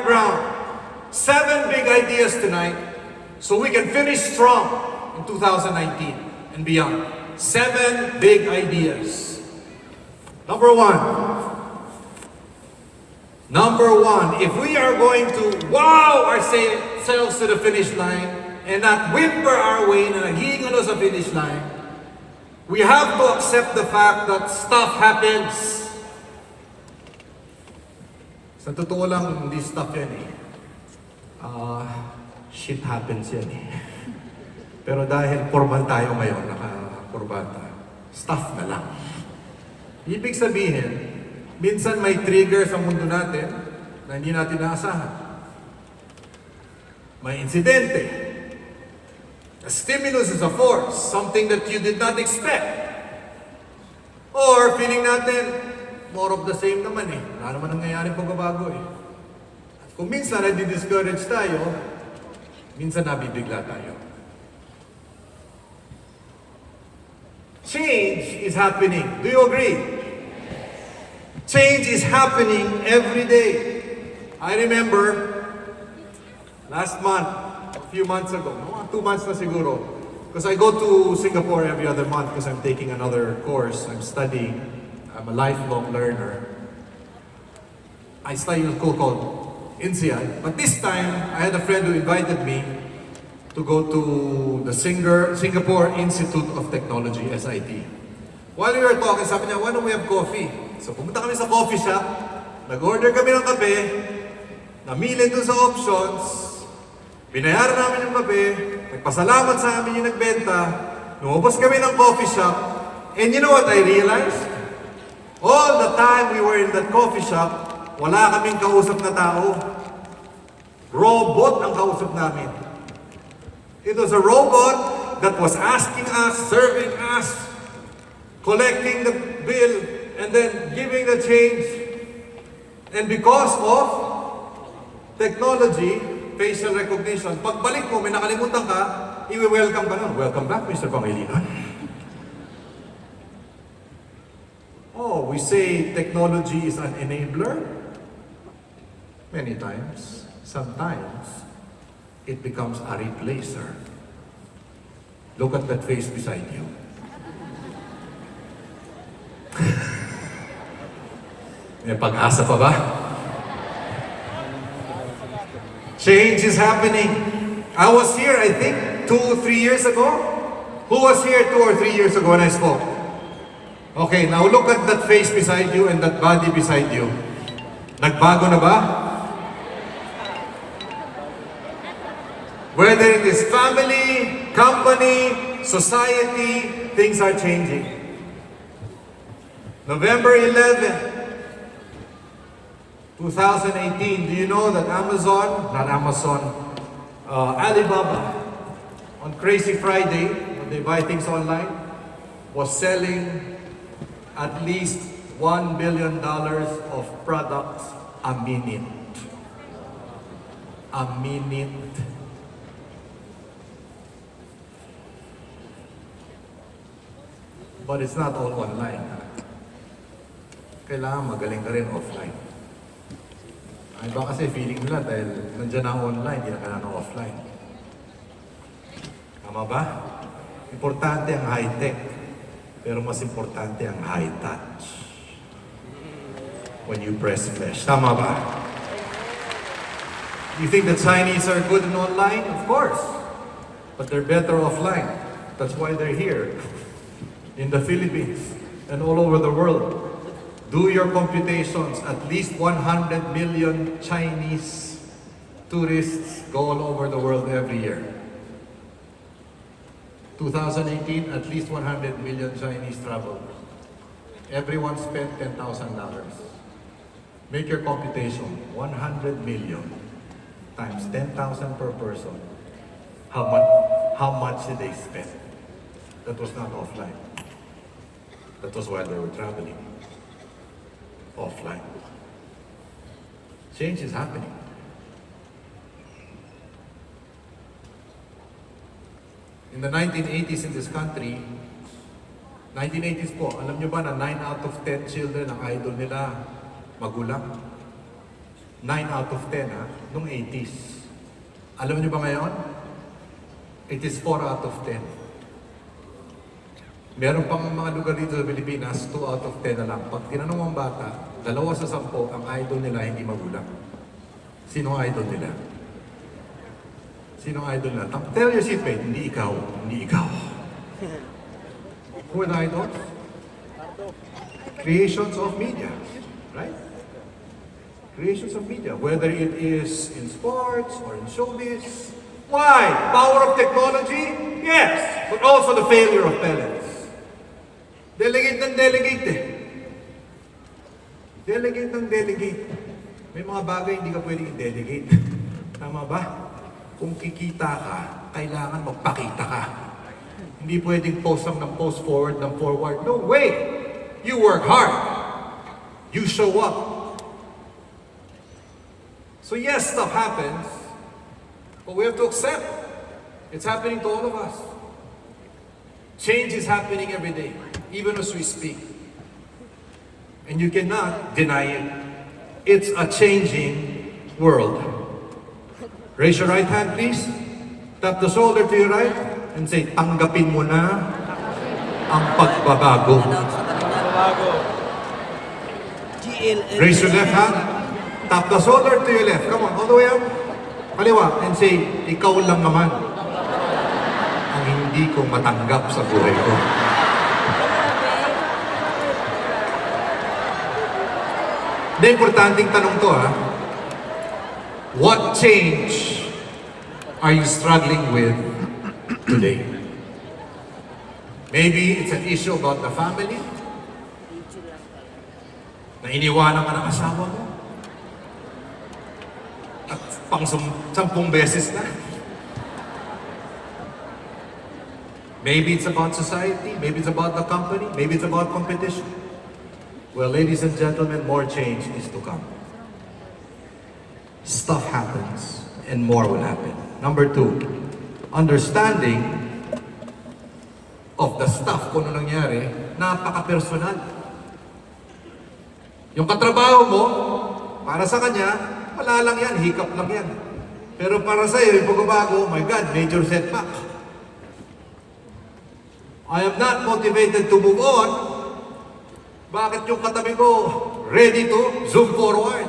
ground. 7 big ideas tonight so we can finish strong in 2019 and beyond. 7 big ideas. Number one, if we are going to wow ourselves to the finish line and not whimper our way na naghihingan sa finish line, we have to accept the fact that stuff happens. Sa totoo lang, hindi stuff yan eh. Shit happens yan eh. Pero dahil formal tayo ngayon, naka-kurbata, stuff na lang. Ibig sabihin, minsan may trigger sa mundo natin na hindi natin naasahan. May insidente. A stimulus is a force, something that you did not expect. Or feeling natin, more of the same naman eh. Wala naman nangyayari pagbabago eh. At kung minsan nadi-discourage tayo, minsan nabibigla tayo. Change is happening. Do you agree? Change is happening every day. I remember last month, a few months ago, 2 months na siguro, because I go to Singapore every other month because I'm taking another course. I'm studying. I'm a lifelong learner. I study in a school called INSEAD, but this time I had a friend who invited me to go to the Singapore Institute of Technology, SIT. While we were talking, sabi niya, why don't we have coffee? So pumunta kami sa coffee shop, nag-order kami ng kape, namili dun sa options, binayaran namin yung kape, nagpasalamat sa amin yung nagbenta, lumabas kami ng coffee shop, and you know what I realized? All the time we were in that coffee shop, wala kaming kausap na tao. Robot ang kausap namin. It was a robot that was asking us, serving us, collecting the bill, and then giving the change. And because of technology, facial recognition, pagbalik mo, may nakalimutan ka, i-welcome ka nun. Welcome back, Mr. Pangilinan. Oh, we say technology is an enabler. Many times. Sometimes, it becomes a replacer. Look at that face beside you. May pag-asa pa ba? Change is happening. I was here, I think, 2 or 3 years ago. Who was here 2 or 3 years ago when I spoke? Okay, now look at that face beside you and that body beside you. Nagbago na ba? Whether it is family, company, society, things are changing. November 11, 2018, do you know that Alibaba, on Crazy Friday, when they buy things online, was selling at least $1 billion of products a minute. A minute. But it's not all online. Kailangan magaling ka rin offline. Ay ba kasi feeling nila dahil nandiyan na online, hindi na kailangan offline. Tama ba? Importante ang high-tech. Pero mas importante ang high touch. When you press flesh. Tama ba? You think the Chinese are good in online? Of course. But they're better offline. That's why they're here. In the Philippines and all over the world. Do your computations. At least 100 million Chinese tourists go all over the world every year. 2018, at least 100 million Chinese traveled. Everyone spent $10,000. Make your computation. 100 million times 10,000 per person. How much did they spend? That was not offline. That was while they were traveling. Offline. Change is happening. In the 1980s in this country, 1980s po, alam nyo ba na 9 out of 10 children ang idol nila magulang? 9 out of 10 nung 80s. Alam niyo ba ngayon? It is 4 out of 10. Meron pang mga lugar dito sa Pilipinas, 2 out of 10 na lang. Pag tinanong ang bata, 2 sa 10, ang idol nila hindi magulang. Sino ang idol nila? Sino ang idol nila? Tell your seatmate, hindi ikaw, hindi ikaw. Who are the idols? Creations of media, right? Creations of media, whether it is in sports or in showbiz. Why? Power of technology? Yes, but also the failure of parents. Delegate ng delegate eh. Delegate ng delegate. May mga bagay hindi ka pwedeng i-delegate. Tama ba? Kung kikita ka, kailangan magpakita ka. Hindi pwedeng post lang ng post forward ng forward. No way! You work hard. You show up. So yes, stuff happens, but we have to accept it's happening to all of us. Change is happening every day, even as we speak. And you cannot deny it. It's a changing world. Raise your right hand, please. Tap the shoulder to your right and say, tanggapin mo na ang pagbabago. Raise your left hand. Tap the shoulder to your left. Come on, all the way up. Kaliwa. And say, ikaw lang naman ang hindi ko matanggap sa buhay ko. Na importanteng tanong to What change are you struggling with today? Maybe it's an issue about the family. Na iniwanan ka ng asawa mo. At pang 10 beses na. Maybe it's about society, maybe it's about the company, maybe it's about competition. Well, ladies and gentlemen, more change is to come. Stuff happens, and more will happen. Number 2, understanding of the stuff kung ano nangyari, napaka-personal. Yung katrabaho mo, para sa kanya, wala lang yan, hiccup lang yan. Pero para sa iyo, yung pagbabago, oh my God, major setback. I am not motivated to move on. Bakit yung katabi ko ready to zoom forward?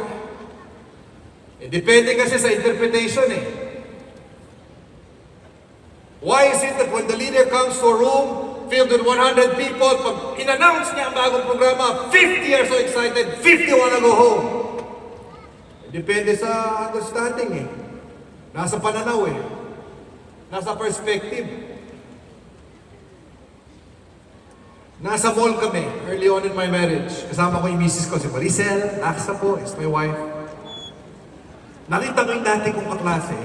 Depende kasi sa interpretation Why is it that when the leader comes to a room filled with 100 people, pag in-announce niya ang bagong programa, 50 are so excited, 50 wanna go home? Depende sa understanding Nasa pananaw Nasa perspective. Nasa mall kami, early on in my marriage. Kasama ko yung misis ko, si Maricel, Aksa po, is my wife. Nakita ko yung dati kong kaklase.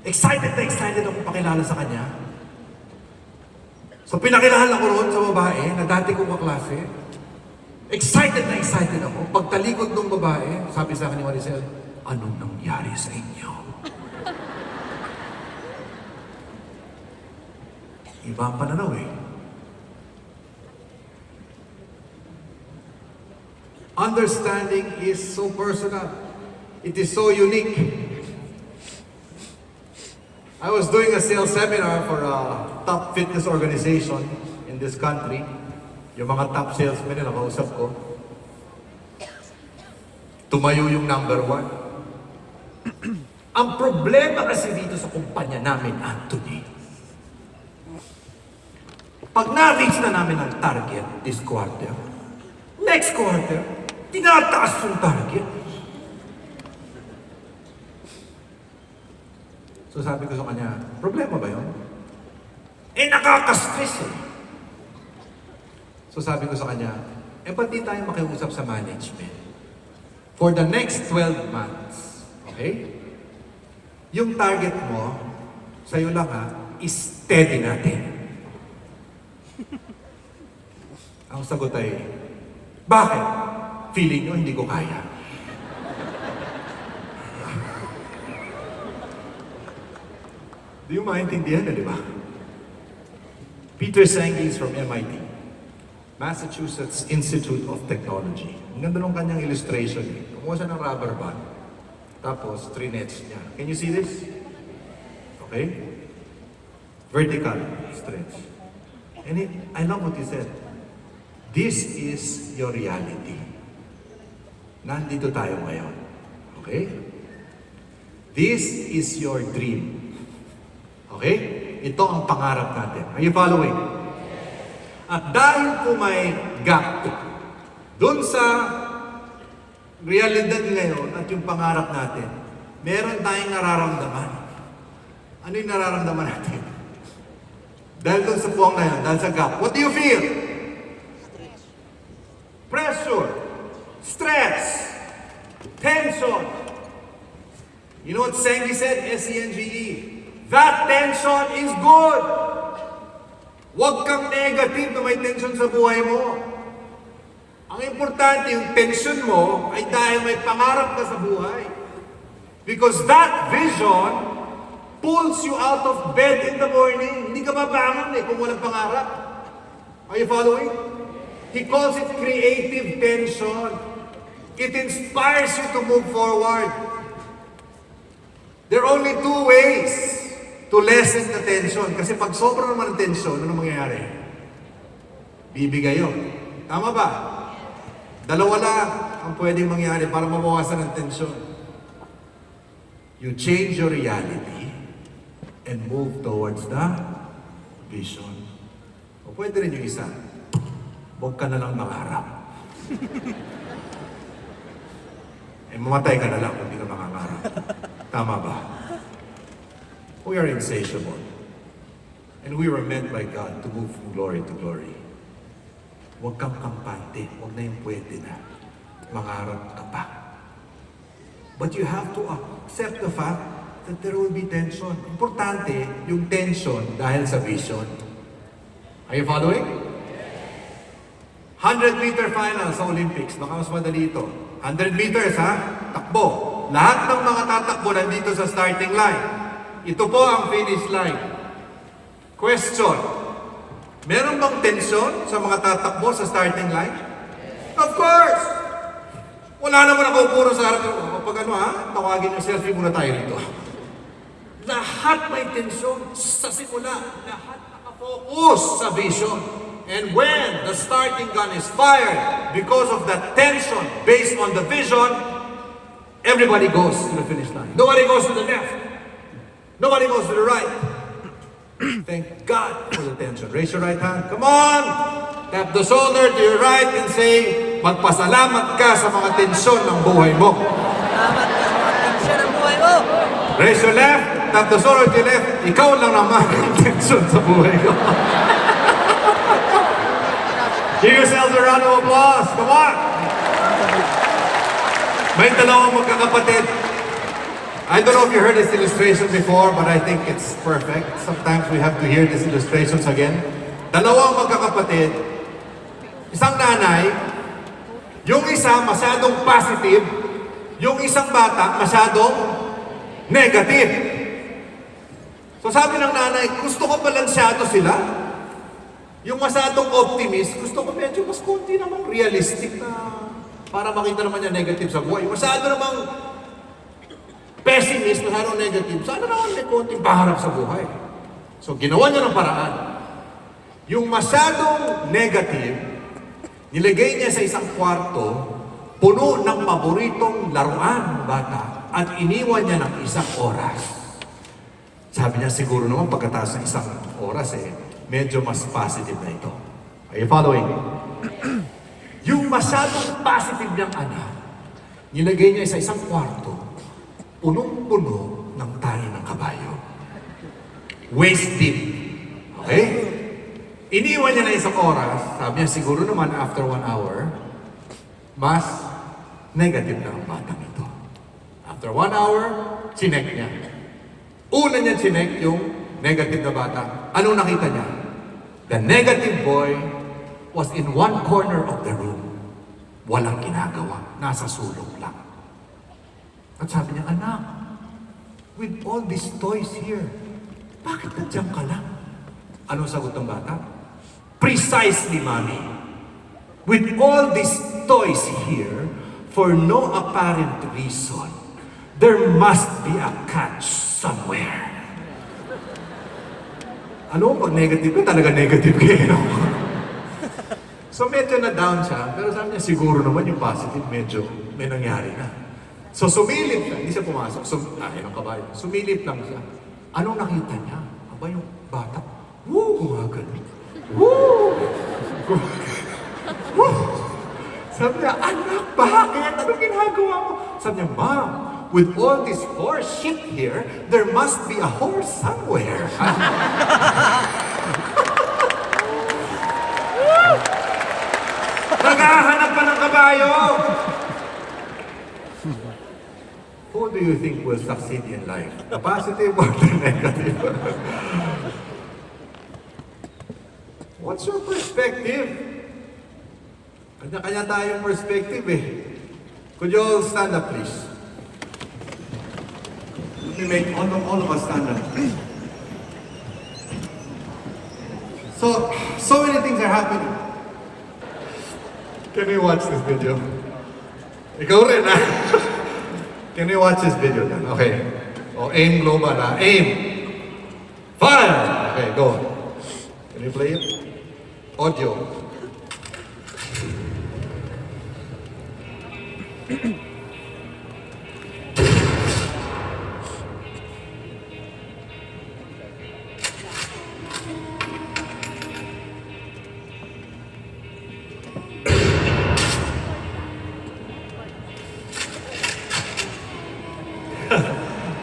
Excited na excited ako pakilala sa kanya. So pinakilala ko roon sa babae na dati kong kaklase. Excited na excited ako. Pagtalikod ng babae, sabi sa akin ni Maricel, anong nangyari sa inyo? Iba ang pananaw Understanding is so personal. It is so unique. I was doing a sales seminar for a top fitness organization in this country. Yung mga top salesmen na nakausap ko. Tumayo yung number 1. Ang problema kasi dito sa kumpanya namin, Anthony, pag na-reach na namin ang target this quarter, next quarter, tinataas yung target. So sabi ko sa kanya, problema ba yun? Nakaka-stress So sabi ko sa kanya, ba't di tayo makiusap sa management? For the next 12 months, okay? Yung target mo, sa'yo lang steady natin. Ang sagot ay, bakit? Feeling nyo hindi ko kaya. Di yung maintindihan di ba? Peter Senge is from MIT. Massachusetts Institute of Technology. Ang ganda nung kanyang illustration. Kumuha siya ng rubber band. Tapos, 3 nets niya. Can you see this? Okay? Vertical stretch. And I love what he said. This is your reality. Nandito tayo ngayon. Okay? This is your dream. Okay? Ito ang pangarap natin. Are you following? At dahil po may gap dun sa realidad ngayon at yung pangarap natin, meron tayong nararamdaman. Ano yung nararamdaman natin? Dahil dun sa puwang na yun, dahil sa gap. What do you feel? Pressure, stress, tension. You know what Sengi said? S-E-N-G-E. That tension is good. Huwag kang negative na may tension sa buhay mo. Ang importante, yung tension mo ay dahil may pangarap ka sa buhay. Because that vision pulls you out of bed in the morning. Hindi ka mabangon kung walang pangarap. Are you following? He calls it creative tension. It inspires you to move forward. There are only 2 ways to lessen the tension. Kasi pag sobra naman ang tension, ano mangyayari? Bibigay yun. Tama ba? Dalawa lang ang pwedeng mangyari para mabawasan ang tension. You change your reality and move towards the vision. O pwede rin yung isa. Huwag ka na lang mangarap. Mamatay ka na lang kung hindi ka mangarap. Tama ba? We are insatiable. And we were meant by God to move from glory to glory. Huwag kang kampante. Huwag na yung pwede na. Mangarap ka pa. But you have to accept the fact that there will be tension. Importante yung tension dahil sa vision. Are you following? 100-meter final sa Olympics. Baka mas madali ito. 100 meters ha? Takbo. Lahat ng mga tatakbo nandito sa starting line. Ito po ang finish line. Question. Meron bang tension sa mga tatakbo sa starting line? Of course! Wala naman ako puro sa harap. Pag ano ha, tawagin yung selfie muna tayo dito. Lahat may tension sa simula. Lahat nakafocus sa vision. And when the starting gun is fired, because of that tension based on the vision, everybody goes to the finish line. Nobody goes to the left. Nobody goes to the right. Thank God for the tension. Raise your right hand. Come on! Tap the shoulder to your right and say, magpasalamat ka sa mga tensyon ng buhay mo. Salamat ka sa mga tensyon ng buhay mo. Raise your left. Tap the shoulder to your left. Ikaw lang naman ang tensyon sa buhay ko. Give yourselves a round of applause. Come on! May dalawang magkakapatid. I don't know if you heard this illustration before, but I think it's perfect. Sometimes we have to hear these illustrations again. Dalawang magkakapatid. Isang nanay, yung isa masyadong positive, yung isang bata masyadong negative. So sabi ng nanay, gusto ko balansyado sila. Yung masyadong optimist, gusto ko medyo mas konti namang realistic na para makita naman niya negative sa buhay. Masyado namang pessimist, masyadong negative. Sana naman may konting paharap sa buhay. So ginawa niya ng paraan. Yung masyadong negative, nilagay niya sa isang kwarto, puno ng paboritong laruan ng bata at iniwan niya ng isang oras. Sabi niya siguro naman pagkatapos ng isang oras medyo mas positive na ito. Are you following? Yung masyadong positive niyang anak, nilagay niya sa isang kwarto, punong-puno ng tahi ng kabayo. Waist deep. Okay? Iniwan niya na isang oras, sabi niya siguro naman after 1 hour, mas negative na ang batang ito. After 1 hour, chinek niya. Una niya chinek yung negative na bata. Anong nakita niya? The negative boy was in one corner of the room. Walang ginagawa. Nasa sulok lang. At sabi niya, anak, with all these toys here, bakit nandiyan ka lang? Anong sagot ng bata? Precisely, mommy. With all these toys here, for no apparent reason, there must be a catch somewhere. Ano pag negative ka? Talaga negative kayo, no? So medyo na-down siya, pero sabi niya siguro naman yung positive medyo may nangyari na. So sumilip siya, hindi siya pumasok. Ang kabayo. Sumilip lang siya. Anong nakita niya? Aba yung bata. Woo! Gumagano. Woo! Woo! Sabi niya, anak, bakit? Anong ginagawa mo? Sabi niya, Mom, with all this horse shit here, there must be a horse somewhere. Naghahanap pa ng kabayo! Who do you think will succeed in life? The positive or the negative? What's your perspective? Kanya-kanya tayong perspective eh. Could you all stand up, please? Let me make all of us stand up. So many things are happening. Can we watch this video? Ikaw rin, ha? Can we watch this video then? Okay. Aim global, ha? Aim! Fire! Okay, go. Can you play it? Audio.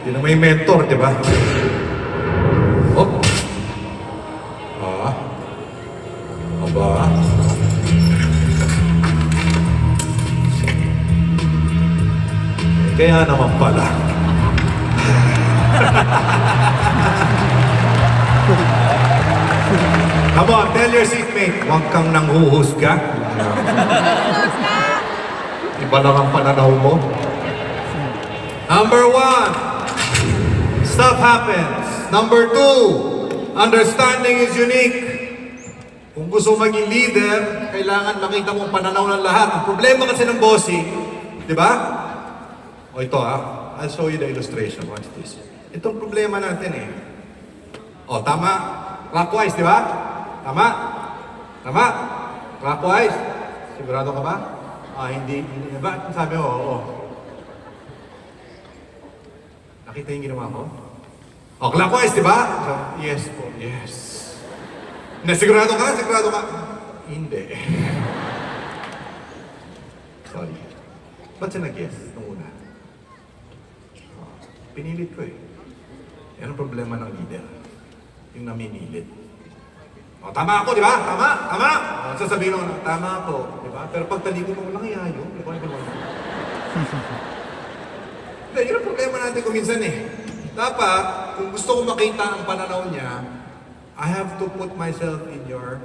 Yun na may mentor, di ba? Oh. Aba. Kaya naman pala. Come on, tell your seatmate, huwag kang nanghuhusga. Iba lang ang pananaw mo. Number 1, stuff happens. Number 2, understanding is unique. Kung gusto maging leader, kailangan makita mong pananaw ng lahat. Ang problema kasi ng bossing, di ba? O ito I'll show you the illustration. Watch this. Itong problema natin eh. O, tama. Clockwise, di ba? Tama? Tama? Clockwise? Sigurado ka ba? Hindi. Ba? Sabi mo, oo. Nakita yung ginawa ko? O, clockwise, di ba? So, yes po, yes. Sigurado ka? Sigurado ka? Hindi. Sorry. Ba't siya nag-yes nung una? Pinilit ko eh. Yan ang problema ng leader. Yung namimilit. O, tama ako, di ba? Tama? Tama? O, sasabihin mo, tama ako, di ba? Pero pag talikod mo, walang iyayo. Hindi, yun ang problema natin kung minsan eh. Dapat, kung gusto ko makita ang pananaw niya, I have to put myself in your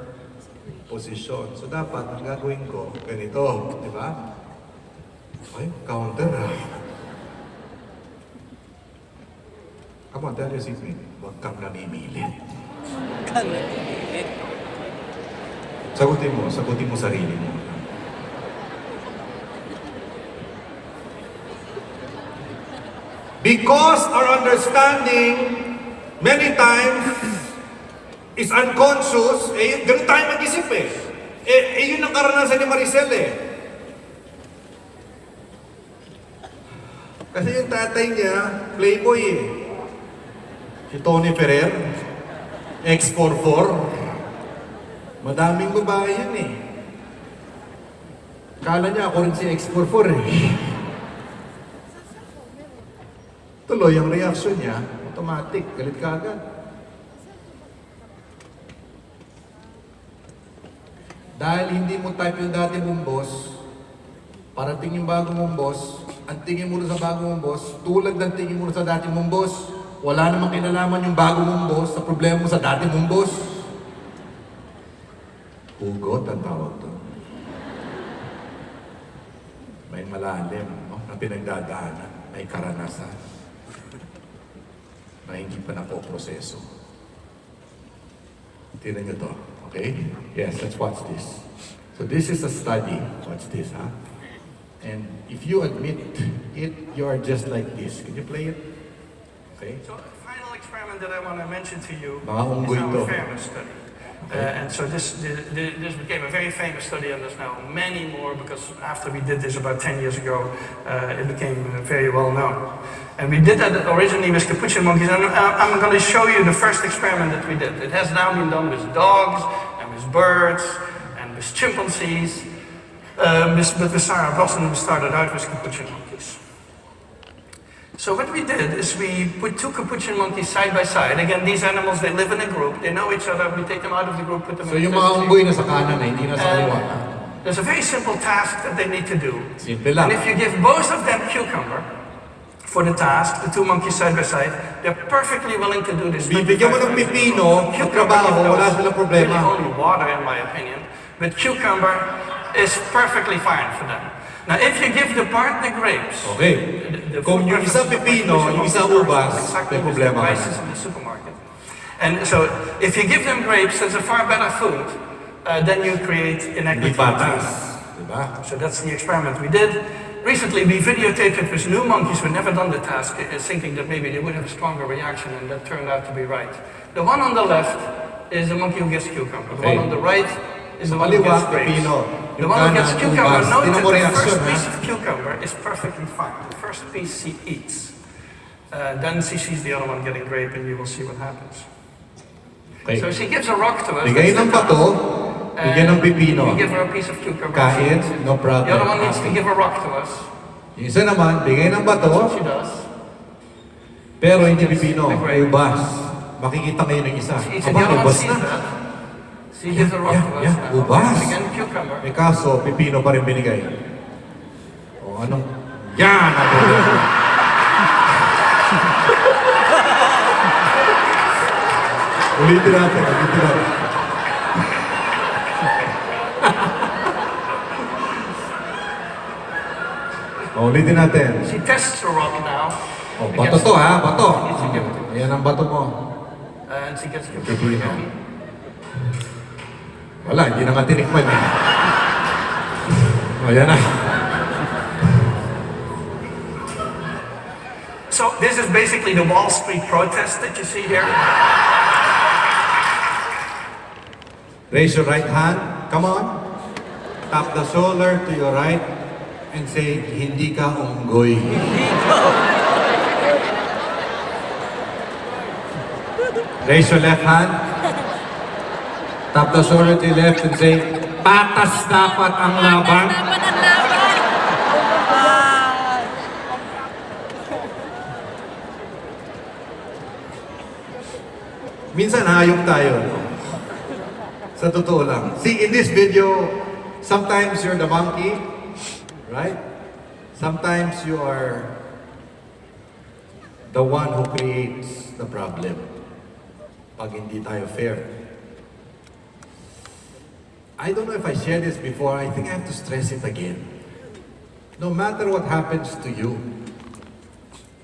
position. So dapat, ang gagawin ko, ganito, di ba? Ay, counter Come on, tell your seatmate, huwag kang namimilit. Sagutin mo sarili mo. Because our understanding many times is unconscious, ganun tayo mag-isip eh. Yun ang karanasan ni Maricel eh. Kasi yung tatay niya, playboy eh. Si Tony Ferrer, X44. Madaming babae yun eh. Kala niya ako rin si X44 eh. Tuloy ang reaksyon niya, automatic, galit ka agad. Dahil hindi mo type yung dati mong boss, parating yung bago mong boss, ang tingin mo sa bago mong boss, tulad ng tingin mo sa dati mong boss, wala namang kinalaman yung bago mong boss sa problema mo sa dati mong boss. Hugot ang tawag to. May malalim, no? Na pinagdadaanan, may karanasan na hindi pa napoproseso. Tingnan nyo to, okay? Yes, let's watch this. So this is a study. Watch this, huh? And if you admit it, you are just like this. Can you play it? Okay. So the final experiment that I want to mention to you Mga is unggoy to. our fairness study. And so this became a very famous study, and there's now many more, because after we did this about 10 years ago, it became very well known. And we did that originally with capuchin monkeys, and I'm going to show you the first experiment that we did. It has now been done with dogs, and with birds, and with chimpanzees, but with Sarah Brosnan we started out with capuchin monkeys. So what we did is we put two capuchin monkeys side by side. Again, these animals, they live in a group, they know each other, we take them out of the group, put them So in yung the mga unggoy na sa kanan eh, hindi na sa kaliwa. There's a very simple task that they need to do. Simple lang. And if you give both of them cucumber for the task, the two monkeys side by side, they're perfectly willing to do this. Bibigyan mo ng pipino, magtrabaho, wala silang problema. Really only water, in my opinion. But cucumber is perfectly fine for them. Now, if you give the partner grapes, Okay. Kung yung isa pipino, yung isa ubas, may problema ka prices in the supermarket. And so, if you give them grapes, that's a far better food. Then you create Hindi inequity. patas. Diba? So that's the experiment we did. Recently, we videotaped it with new monkeys who had never done the task, thinking that maybe they would have a stronger reaction, and that turned out to be right. The one on the left is the monkey who gets cucumber. The one on the right is the one who gets grapes. The one who gets cucumber, note that the first piece of cucumber is perfectly fine. The first piece she eats. Then she sees the other one getting grape, and you will see what happens. Okay. So she gives a rock to us. Bigay ng bato, bigyan ng pipino. We give her a piece of cucumber. Kain, no problem. The other one needs to give a rock to us. Yung isa naman, bigay ng That's bato, what she does. pero hindi pipino, ubas. Makikita ngayon ng isa. She eats Aba, it. The other one ubas sees na. that. She gives a rock to us. now. Ubas. Again, cucumber. May kaso, pipino pa rin binigay. O anong? Yan! Ulitin natin, ulitin natin. Ulitin natin. She tests the rock now. Oh, bato to ha, bato. She gives it. Ayan ang bato mo. And she gets cucumber Pipino. again. Wala, hindi na nga tinikman eh. O, yan na. So this is basically the Wall Street protest that you see here. Raise your right hand. Come on. Tap the shoulder to your right and say, hindi ka unggoy. Raise your left hand. Tap the shoulder to your left and say, patas dapat ang laban. Dapat ang laban. Minsan hayop tayo. Sa totoo lang. See, in this video, sometimes you're the monkey, right? Sometimes you are the one who creates the problem. Pag hindi tayo fair. I don't know if I shared this before. I think I have to stress it again. No matter what happens to you,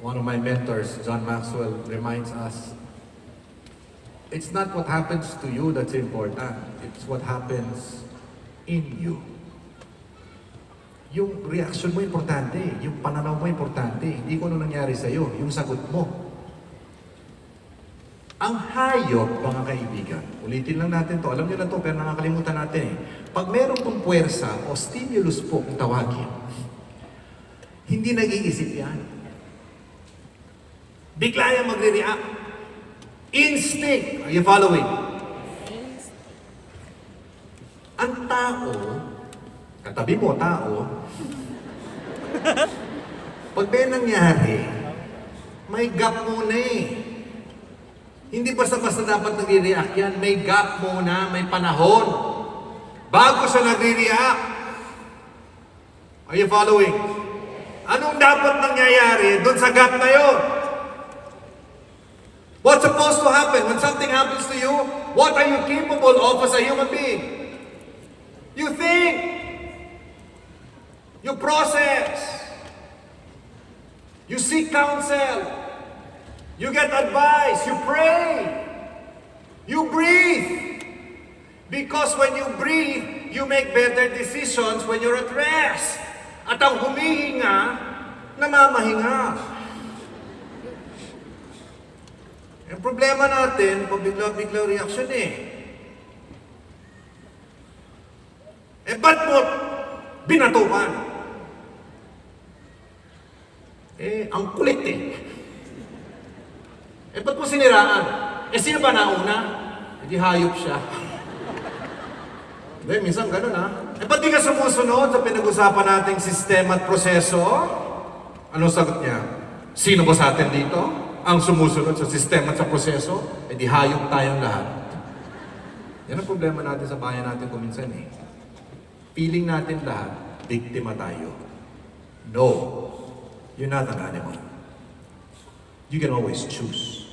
one of my mentors, John Maxwell, reminds us, it's not what happens to you that's important. It's what happens in you. Yung reaction mo importante, yung pananaw mo importante, hindi ko ano nangyari sa'yo, yung sagot mo. Ang hayop, mga kaibigan, ulitin lang natin to, alam niyo na to, pero nakakalimutan natin eh. Pag meron pong puwersa o stimulus po kung tawagin, hindi nag-iisip yan. Bigla yung magre-react. Instinct. Are you following? Ang tao, katabi mo, tao, pag may nangyari, may gap muna eh. Hindi basta-basta dapat nagre-react yan. May gap muna, may panahon. Bago siya nagre-react. Are you following? Anong dapat nangyayari doon sa gap na yun? What's supposed to happen when something happens to you? What are you capable of as a human being? You think. You process. You seek counsel. You get advice. You pray. You breathe. Because when you breathe, you make better decisions when you're at rest. At ang humihinga, namamahinga. Ang problema natin, pabigla-bigla reaction eh. Ba't mo binatukan? Ang kulit eh. Ba't mo siniraan? Sino ba nauna? Hindi hayop siya. Hindi, minsan ganun ha. Ba't di ka sumusunod sa pinag-usapan nating sistema at proseso? Anong sagot niya? Sino ba sa atin dito? Ang sumusunod sa sistema at sa proseso? Di hayop tayong lahat. Yan ang problema natin sa bayan natin kuminsan eh. Feeling natin lahat, biktima tayo. No, you're not an animal. You can always choose.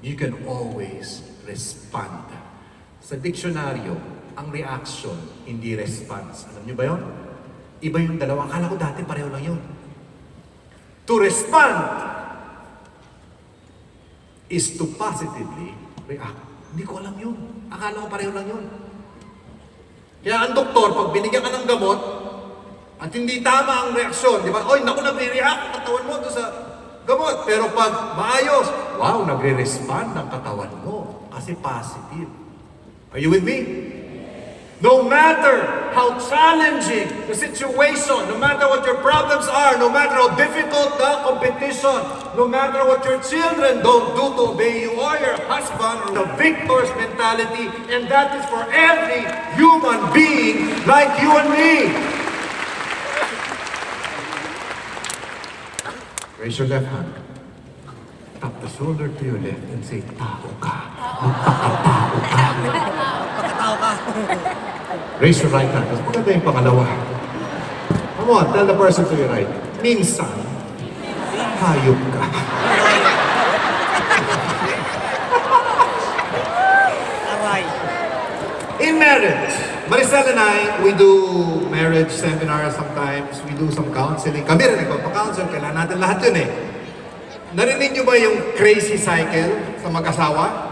You can always respond. Sa diksyonaryo, ang reaction, hindi response. Alam niyo ba yun? Iba yung dalawa. Akala ko dati pareho lang yun. To respond is to positively react. Hindi ko alam yun. Akala ko pareho lang yun. Kaya ang doktor, pag binigyan ka ng gamot, at hindi tama ang reaksyon, di ba? Oy, naku, nagre-react ang katawan mo doon sa gamot. Pero pag maayos, wow, nagre-respond ang katawan mo. Kasi positive. Are you with me? No matter how challenging the situation, no matter what your problems are, no matter how difficult the competition, no matter what your children don't do to obey you or your husband, or the victor's mentality, and that is for every human being like you and me. Raise your left hand. Tap the shoulder to your left and say, tao ka. Magpakatao ka. Pagkatao ka. Raise your right hand. Tapos maganda yung pangalawa. Come on, tell the person to your right. Minsan, hayop ka. Aray. In marriage, Maricel and I, we do marriage seminars sometimes. We do some counseling. Kami rin nagpapakounsel. Kailangan natin lahat yun eh. Narinig niyo ba yung crazy cycle sa mag-asawa?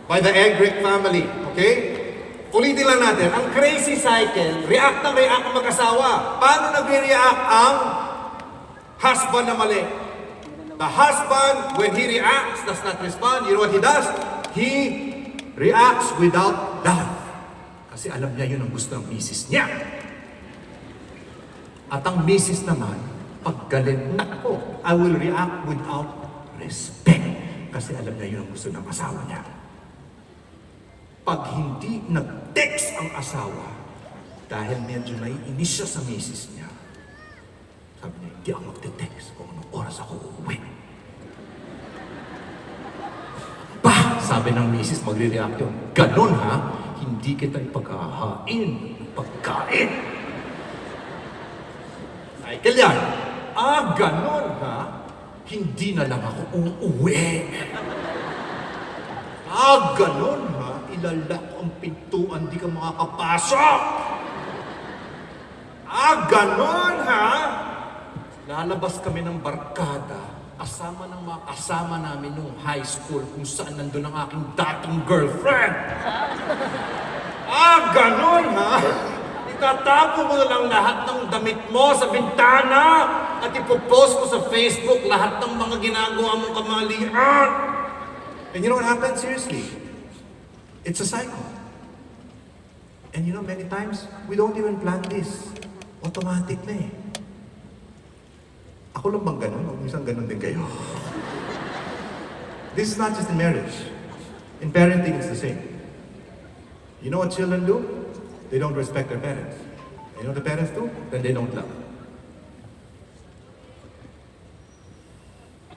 By the Egrick family, okay? Ulitin lang natin, ang crazy cycle, react ang mag-asawa. Paano nagre-react ang husband na mali? The husband, when he reacts, does not respond. You know what he does? He reacts without love. Kasi alam niya yun ang gusto ng misis niya. At ang misis naman, pag galit, nako, I will react without respect. Kasi alam niya yun ang gusto ng asawa niya. Pag hindi nag-text ang asawa, dahil medyo naiinis siya sa misis niya, sabi niya, hindi ako magte-text kung anong oras ako uuwi. Bah! Sabi ng misis, magre-react yun. Ganon ha, hindi kita ipaghahain ng pagkain. Cycle yan. Ganon ha? Hindi na lang ako uuwi. Ganon ha? Ilalak ang pintuan, di ka makakapasok. Ganon ha? Lalabas kami ng barkada, kasama ng mga kasama namin nung high school kung saan nandun ang aking dating girlfriend. Ganon ha? Itatapo mo na lang lahat ng damit mo sa bintana at ipopost mo sa Facebook lahat ng mga ginagawa mong kamalian. And you know what happens? Seriously, it's a cycle. And you know, many times, we don't even plan this. Automatic na eh. Ako lang bang ganun? O minsan ganun din kayo. This is not just in marriage. In parenting, it's the same. You know what children do? They don't respect their parents. You know what the parents do? Then they don't love.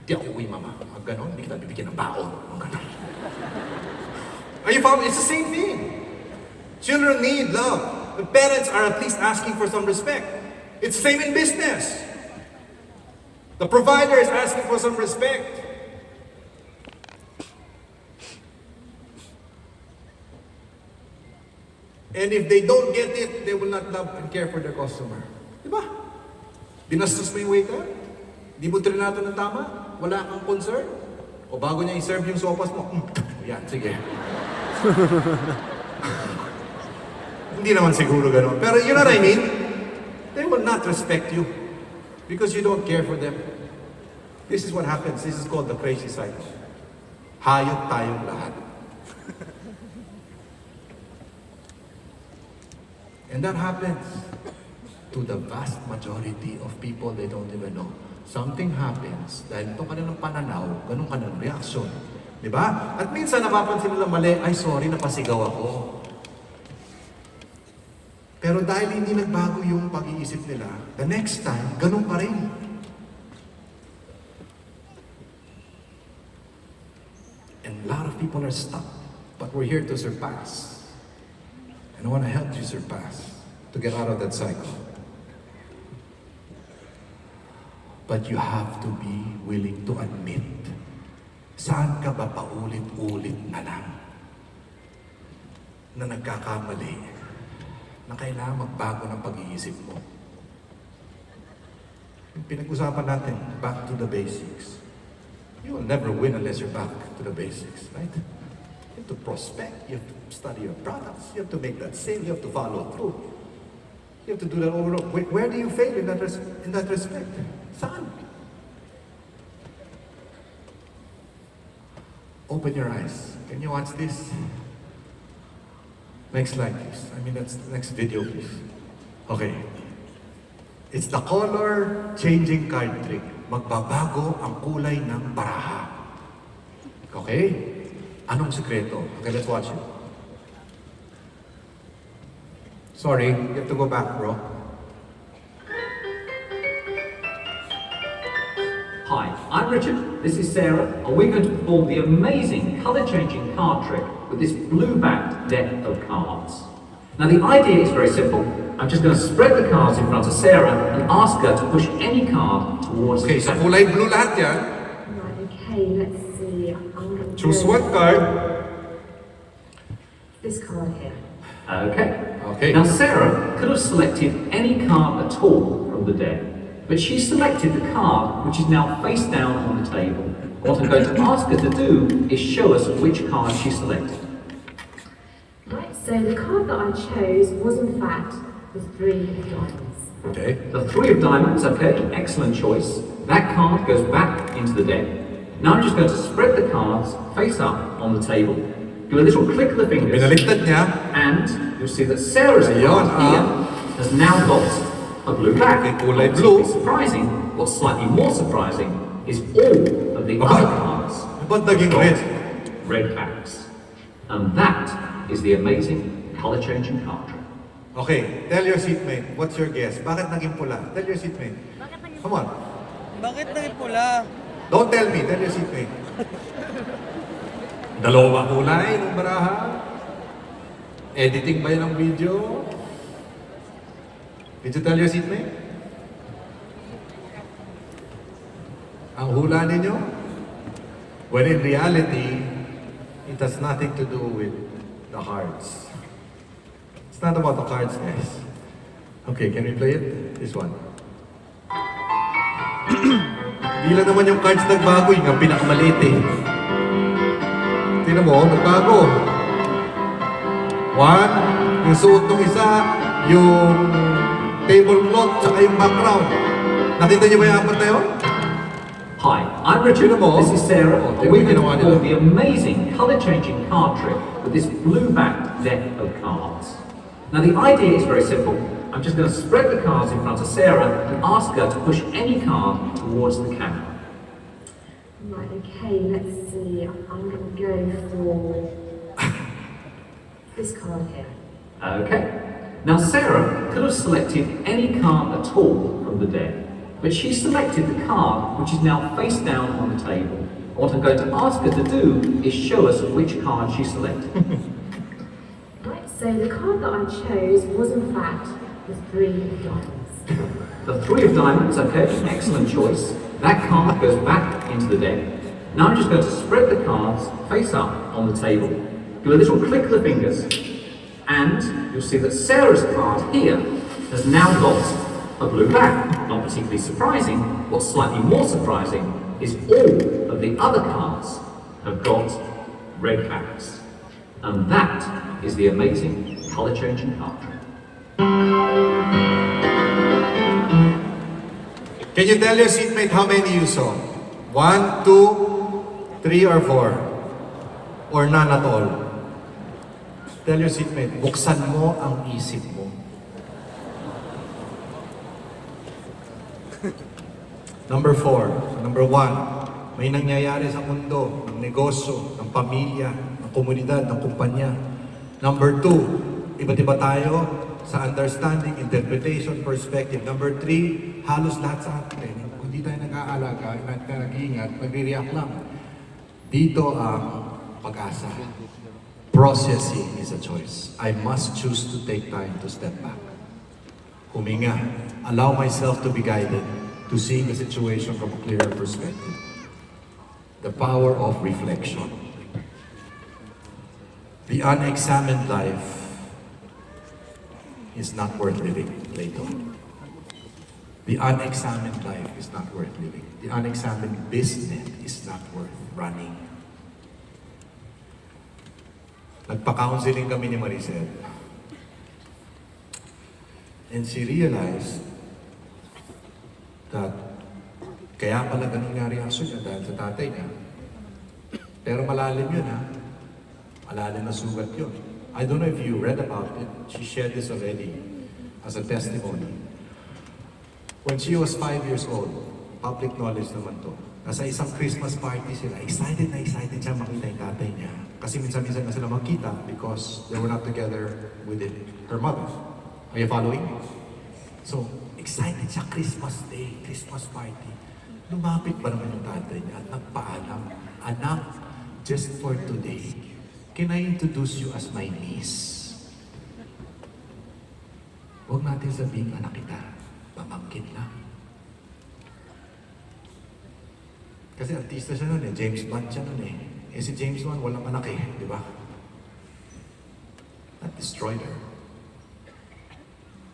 Di ako uwi, mama. Ganon, hindi kita bibigyan ng baon. Ganon. Are you following? It's the same thing. Children need love. The parents are at least asking for some respect. It's the same in business. The provider is asking for some respect. And if they don't get it, they will not love and care for their customer. Diba? Dinastos mo yung waiter? Di mo trinato ng tama? Wala kang concern? O bago niya i-serve yung sopas mo, yan, sige. Hindi naman siguro ganun. Pero you know what I mean? They will not respect you because you don't care for them. This is what happens. This is called the crazy cycle. Hayop tayong lahat. And that happens to the vast majority of people they don't even know. Something happens dahil ito kanilang pananaw, ganun kanilang reaksyon. Diba? At minsan napapansin nila mali, ay sorry, napasigaw ako. Pero dahil hindi nagbago yung pag-iisip nila, the next time, ganun pa rin. And a lot of people are stuck, but we're here to surpass. And I want to help you surpass, to get out of that cycle. But you have to be willing to admit, saan ka ba paulit-ulit na lang na nagkakamali, na kailangan magbago ng pag-iisip mo. Yung pinag-usapan natin, back to the basics. You will never win unless you're back to the basics, right? You have to prospect, you have to study your products, you have to make that sale, you have to follow through. You have to do that over and over. Where do you fail in that respect? Saan? Open your eyes. Can you watch this? Next slide, please. I mean, that's the next video, please. Okay. It's the color changing card trick. Magbabago ang kulay ng baraha. Okay? Anong sekreto? Okay, let's watch it. Sorry, you have to go back, bro. Hi, I'm Richard, this is Sarah, and we're going to perform the amazing colour-changing card trick with this blue-backed deck of cards. Now the idea is very simple. I'm just going to spread the cards in front of Sarah and ask her to push any card towards Okay, the so center. kulay blue lahat yan. Right, okay, let's see. I'm gonna Choose go one card. this card here. Okay. Okay. Now Sarah could have selected any card at all from the deck, but she selected the card which is now face down on the table. What I'm going to ask her to do is show us which card she selected. Right, so the card that I chose was in fact the 3 of diamonds. Okay. The 3 of diamonds, okay, excellent choice. That card goes back into the deck. Now I'm just going to spread the cards face up on the table. Do a little click of the fingers. Binaliktad niya. And you'll see that Sarah's Ayun, card here has now got a blue back. Okay, kulay Not blue. particularly surprising, what's slightly more surprising is all of the other cards Ba't naging red? red backs. And that is the amazing colour-changing card trick. Okay, tell your seatmate, what's your guess? Bakit naging pula? Tell your seatmate. Come on. Bakit naging pula? Don't tell me, tell your seatmate. Dalawa kulay ng baraha. Editing ba yun ang video? Did you tell your seatmate? Ang hula ninyo? When in reality, it has nothing to do with the cards. It's not about the cards, guys. Okay, can we play it? This one. Di lang naman yung cards nagbago, yung pinakamaliit eh. Tingnan mo, nagbago. 1, yung suot ng isa, yung tablecloth, tsaka yung background. Nakita niyo ba yung apat na yun? Hi, I'm Richard, this is Sarah, and we're going to ginawa perform nila. the amazing colour-changing card trick with this blue-backed deck of cards. Now the idea is very simple. I'm just going to spread the cards in front of Sarah and ask her to push any card towards the camera. Right, okay, let's see. I'm gonna go for this card here. Okay. Now Sarah could have selected any card at all from the deck, but she selected the card which is now face down on the table. What I'm going to ask her to do is show us which card she selected. Right, so the card that I chose was in fact the 3 of diamonds. The 3 of diamonds, okay, excellent choice. That card goes back into the deck. Now I'm just going to spread the cards face up on the table. Do a little click of the fingers. And you'll see that Sarah's card here has now got a blue back. Not particularly surprising. What's slightly more surprising is all of the other cards have got red backs. And that is the amazing colour-changing card trick. Can you tell your seatmate how many you saw? 1, 2, 3, or 4? Or none at all? Tell your seatmate, buksan mo ang isip mo. Number 4, number 1, may nangyayari sa mundo, ng negosyo, ng pamilya, ng komunidad, ng kumpanya. Number 2, iba't iba tayo sa understanding, interpretation, perspective. Number 3, halos lahat sa atin, kung di tayo nag-aalaga, nag-iingat, nag-react lang. Dito ang pag-asa. Processing is a choice. I must choose to take time to step back. Huminga. Allow myself to be guided to seeing the situation from a clearer perspective. The power of reflection. The unexamined life is not worth living, Plato. The unexamined life is not worth living. The unexamined business is not worth running. Nagpa-counseling kami ni Maricel. And she realized that kaya pala ganun nga reaksyon niya dahil sa tatay niya. Pero malalim yun ha. Malalim na sugat yun. I don't know if you read about it. She shared this already as a testimony. When she was 5 years old, public knowledge naman to, nasa isang Christmas party sila, excited siya makita yung tatay niya. Kasi minsan-minsan na sila magkita because they were not together with her mother. Are you following? So, excited siya, Christmas Day, Christmas party. Lumapit ba naman yung tatay niya at nagpaalam, anak, just for today, can I introduce you as my niece? Huwag natin sabihin anak kita, pamangkin lang. Kasi artista siya nun eh, James Bond siya nun eh. Eh si James Bond walang anak eh, di ba? That destroyed her.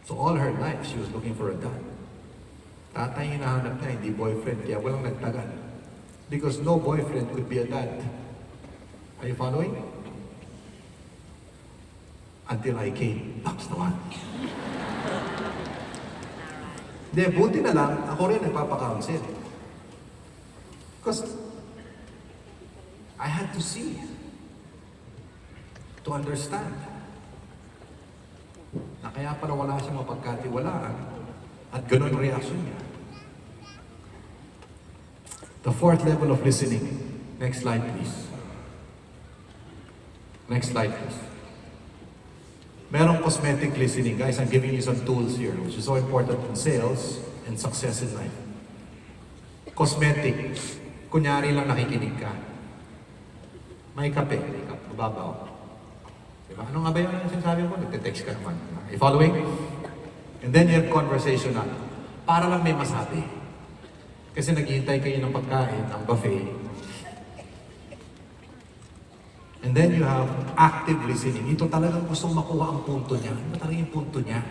So all her life, she was looking for a dad. Tatay yung hinahanap niya, hindi boyfriend, kaya walang nagtagal. Because no boyfriend could be a dad. Are you following? Until I came, that's the one. Hindi, buti na lang, ako rin nagpapakounsel. Because I had to see, to understand, na kaya pala wala siyang mapagkatiwalaan at ganun ang reaction niya. The fourth level of listening. Next slide, please. Next slide, please. Merong cosmetic listening. Guys, I'm giving you some tools here, which is so important in sales and success in life. Cosmetic. Kunyari lang nakikinig ka. May kape. Mababaw. Diba? Ano nga ba yung sinasabi mo? Nagte-text ka naman. Are you following? And then you have conversational. Para lang may masabi. Kasi naghihintay kayo ng pagkain, ng buffet. And then you have active listening. Ito talagang gustong makuha ang punto niya. Ano talaga yung punto niya?